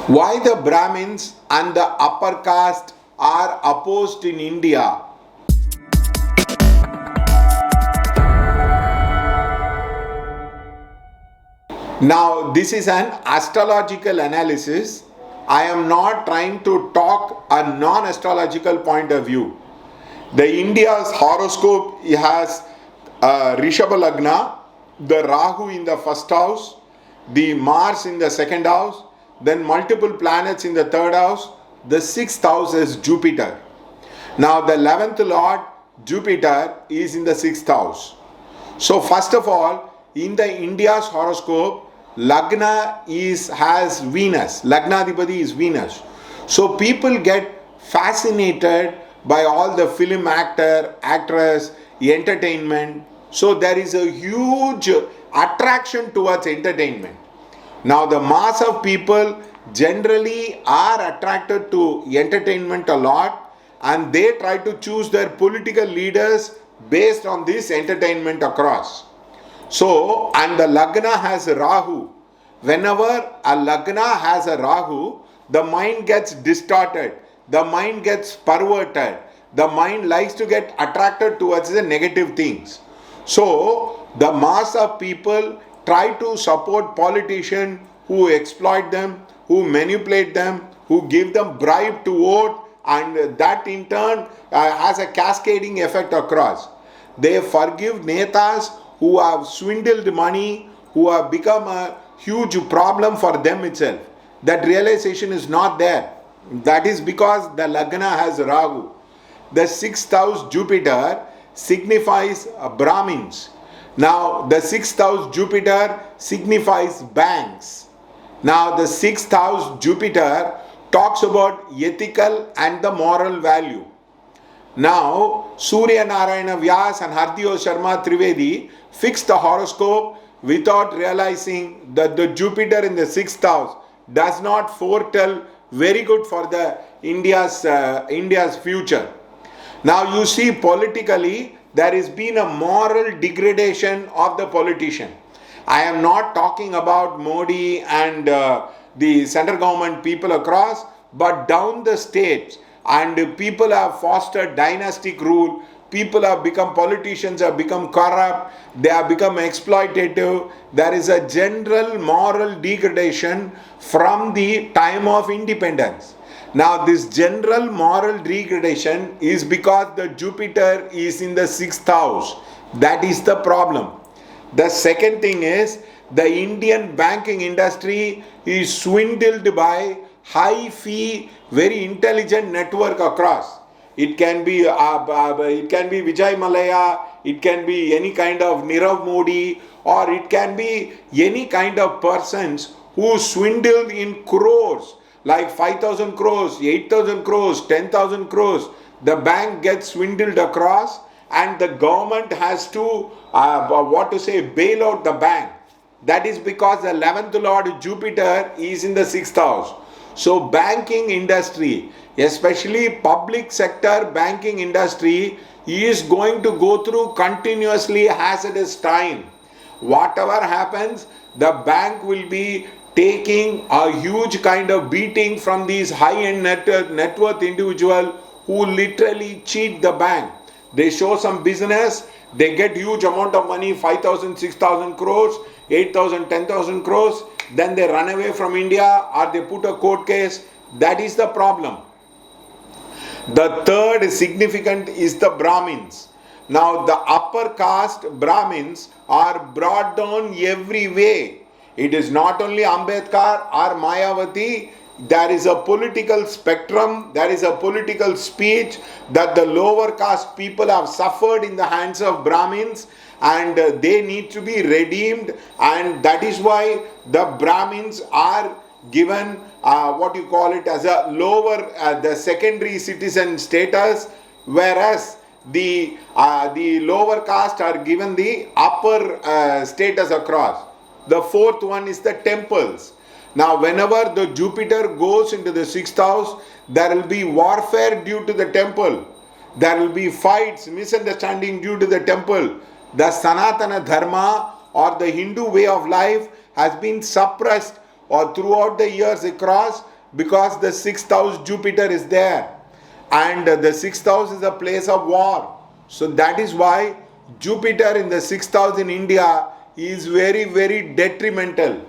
Why the Brahmins and the upper caste are opposed in India? Now, this is an astrological analysis. I am not trying to talk a non-astrological point of view. The India's horoscope has Rishabha Lagna, the Rahu in the first house, the Mars in the second house, then multiple planets in the third house. The sixth house is Jupiter. Now the 11th Lord, Jupiter, is in the sixth house. So first of all, in the India's horoscope, Lagna has Venus. Lagnadipati is Venus. So people get fascinated by all the film actor, actress, entertainment. So there is a huge attraction towards entertainment. Now the mass of people generally are attracted to entertainment a lot, and they try to choose their political leaders based on this entertainment across. So, and the Lagna has Rahu. Whenever a Lagna has a Rahu, the mind gets distorted, the mind gets perverted, the mind likes to get attracted towards the negative things. So, the mass of people try to support politicians who exploit them, who manipulate them, who give them bribe to vote, and that in turn has a cascading effect across. They forgive netas who have swindled money, who have become a huge problem for them itself. That realization is not there. That is because the Lagna has Rahu. The sixth house Jupiter signifies Brahmins. Now the sixth house Jupiter signifies banks. Now the sixth house Jupiter talks about ethical and the moral value. Now Surya Narayana Vyas and Hardiyo Sharma Trivedi fixed the horoscope without realizing that the Jupiter in the sixth house does not foretell very good for the India's future. Now you see, politically there has been a moral degradation of the politician. I am not talking about Modi and the central government people across, but down the states, and people have fostered dynastic rule. People have become politicians, have become corrupt, they have become exploitative. There is a general moral degradation from the time of independence. Now this general moral degradation is because the Jupiter is in the sixth house. That is the problem. The second thing is, the Indian banking industry is swindled by high fee, very intelligent network across. It can be Vijay Malaya, it can be any kind of Nirav Modi, or it can be any kind of persons who swindle in crores, like 5,000 crores, 8,000 crores, 10,000 crores. The bank gets swindled across, and the government has to bail out the bank. That is because the 11th Lord Jupiter is in the sixth house. So banking industry, especially public sector banking industry, is going to go through continuously hazardous time. Whatever happens, the bank will be taking a huge kind of beating from these high-end net worth individual who literally cheat the bank. They show some business, they get huge amount of money, 5,000, 6,000 crores, 8,000, 10,000 crores, then they run away from India or they put a court case. That is the problem. The third significant is the Brahmins. Now the upper caste Brahmins are brought down every way. It is not only Ambedkar or Mayawati. There is a political spectrum, there is a political speech that the lower caste people have suffered in the hands of Brahmins, and they need to be redeemed, and that is why the Brahmins are given as a lower, the secondary citizen status, whereas the lower caste are given the upper status across. The fourth one is the temples. Now whenever the Jupiter goes into the sixth house, there will be warfare due to the temple. There will be fights, misunderstanding due to the temple. The Sanatana Dharma, or the Hindu way of life, has been suppressed or throughout the years across Because the sixth house Jupiter is there, and the sixth house is a place of war. So that is why Jupiter in the sixth house in India is very, very detrimental.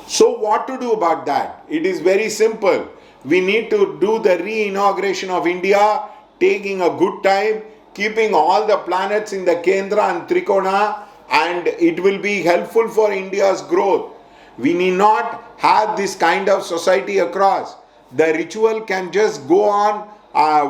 So what to do about that? It is very simple. We need to do the re-inauguration of India, taking a good time, keeping all the planets in the Kendra and Trikona, and it will be helpful for India's growth. We need not have this kind of society across. The ritual can just go on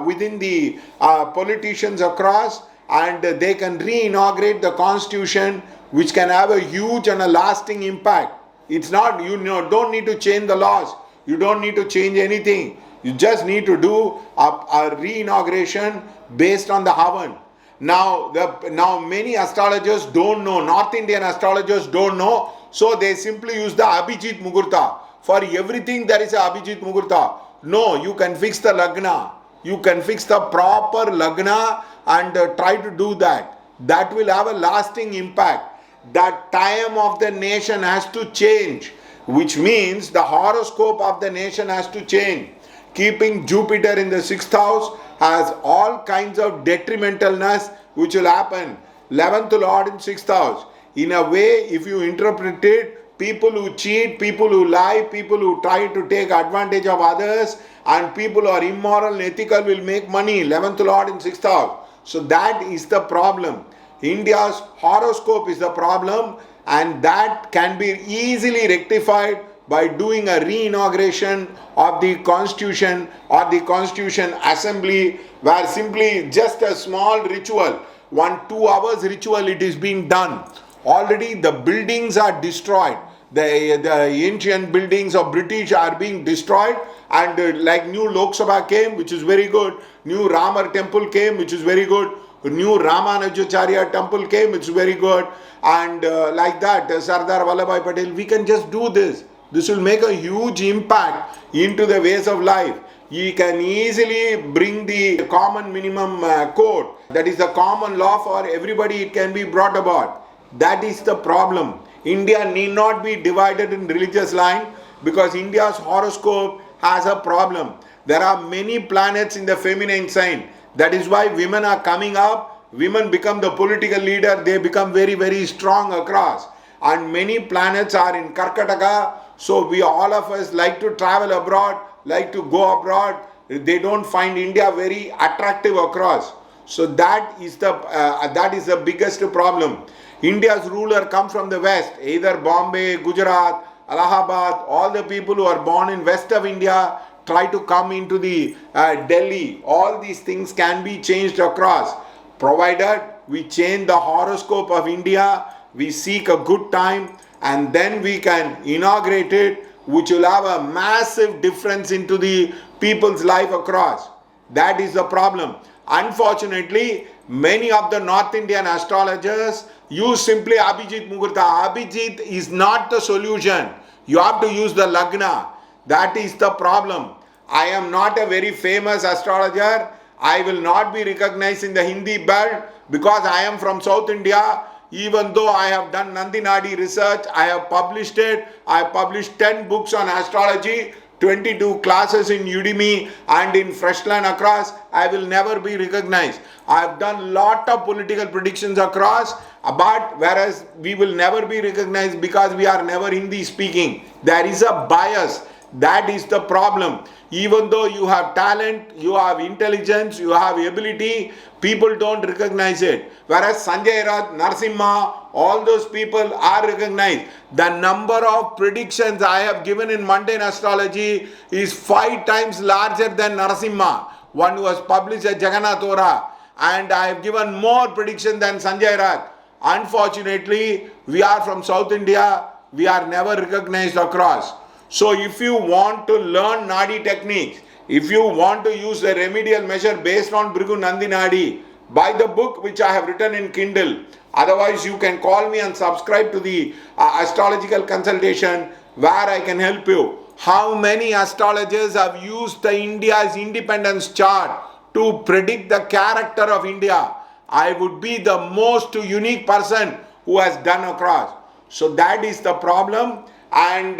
within the politicians across, and they can re-inaugurate the constitution, which can have a huge and a lasting impact. It's not, don't need to change the laws. You don't need to change anything. You just need to do a re-inauguration based on the Havan. Now many astrologers don't know, North Indian astrologers don't know, so they simply use the Abhijit Muhurta. For everything there is a Abhijit Muhurta. No, you can fix the Lagna. You can fix the proper Lagna and try to do that. That will have a lasting impact. The time of the nation has to change, which means the horoscope of the nation has to change. Keeping Jupiter in the sixth house has all kinds of detrimentalness which will happen. 11th Lord in sixth house. In a way, if you interpret it, people who cheat, people who lie, people who try to take advantage of others, and people who are immoral and ethical will make money. 11th Lord in sixth house. So that is the problem. India's horoscope is the problem, and that can be easily rectified by doing a re-inauguration of the constitution or the constitution assembly, where simply just a small ritual, 1-2 hours ritual, it is being done. Already the buildings are destroyed. The ancient buildings of British are being destroyed, and like new Lok Sabha came, which is very good. New Ramar temple came, which is very good. New Ramanujacharya temple came, it's very good, and like that, Sardar Vallabhbhai Patel, we can just do this. This will make a huge impact into the ways of life. You can easily bring the common minimum code, that is the common law for everybody, it can be brought about. That is the problem. India need not be divided in religious line, because India's horoscope has a problem. There are many planets in the feminine sign. That is why women are coming up, women become the political leader, they become very, very strong across. And many planets are in Karkataka, so we all of us like to travel abroad, like to go abroad. They don't find India very attractive across. So that is the biggest problem. India's ruler comes from the west, either Bombay, Gujarat, Allahabad. All the people who are born in west of India try to come into the Delhi. All these things can be changed across, provided we change the horoscope of India, we seek a good time, and then we can inaugurate it, which will have a massive difference into the people's life across. That is the problem. Unfortunately, many of the North Indian astrologers use simply Abhijit Muhurta. Abhijit is not the solution. You have to use the Lagna. That is the problem. I am not a very famous astrologer. I will not be recognized in the Hindi belt because I am from South India. Even though I have done Nandi Nadi research, I have published it. I have published 10 books on astrology, 22 classes in Udemy and in Freshland across. I will never be recognized. I have done lot of political predictions across, but whereas we will never be recognized because we are never Hindi speaking. There is a bias. That is the problem. Even though you have talent, you have intelligence, you have ability, people don't recognize it. Whereas Sanjay Rath, Narasimha, all those people are recognized. The number of predictions I have given in mundane astrology is 5 times larger than Narasimha, one who was published at Jagannath Ora. And I have given more prediction than Sanjay Rath. Unfortunately, we are from South India, we are never recognized across. So if you want to learn Nadi techniques, if you want to use a remedial measure based on Bhrigu Nandi Nadi, buy the book which I have written in Kindle. Otherwise, you can call me and subscribe to the astrological consultation where I can help you. How many astrologers have used the India's independence chart to predict the character of India? I would be the most unique person who has done across. So that is the problem. and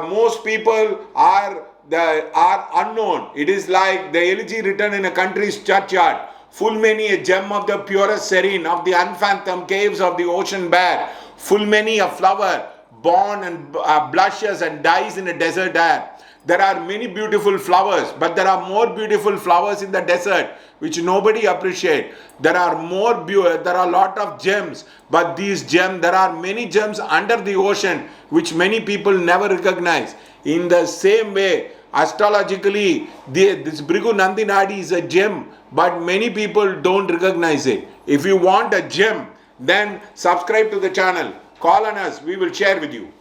most people are unknown. It is like the elegy written in a country's churchyard. Full many a gem of the purest serene, of the unfathomed caves of the ocean bare. Full many a flower born and blushes and dies in a desert air. There are many beautiful flowers, but there are more beautiful flowers in the desert which nobody appreciates. There are a lot of gems, but there are many gems under the ocean which many people never recognize. In the same way, astrologically, this Bhrigu Nandinadi is a gem, but many people don't recognize it. If you want a gem, then subscribe to the channel. Call on us, we will share with you.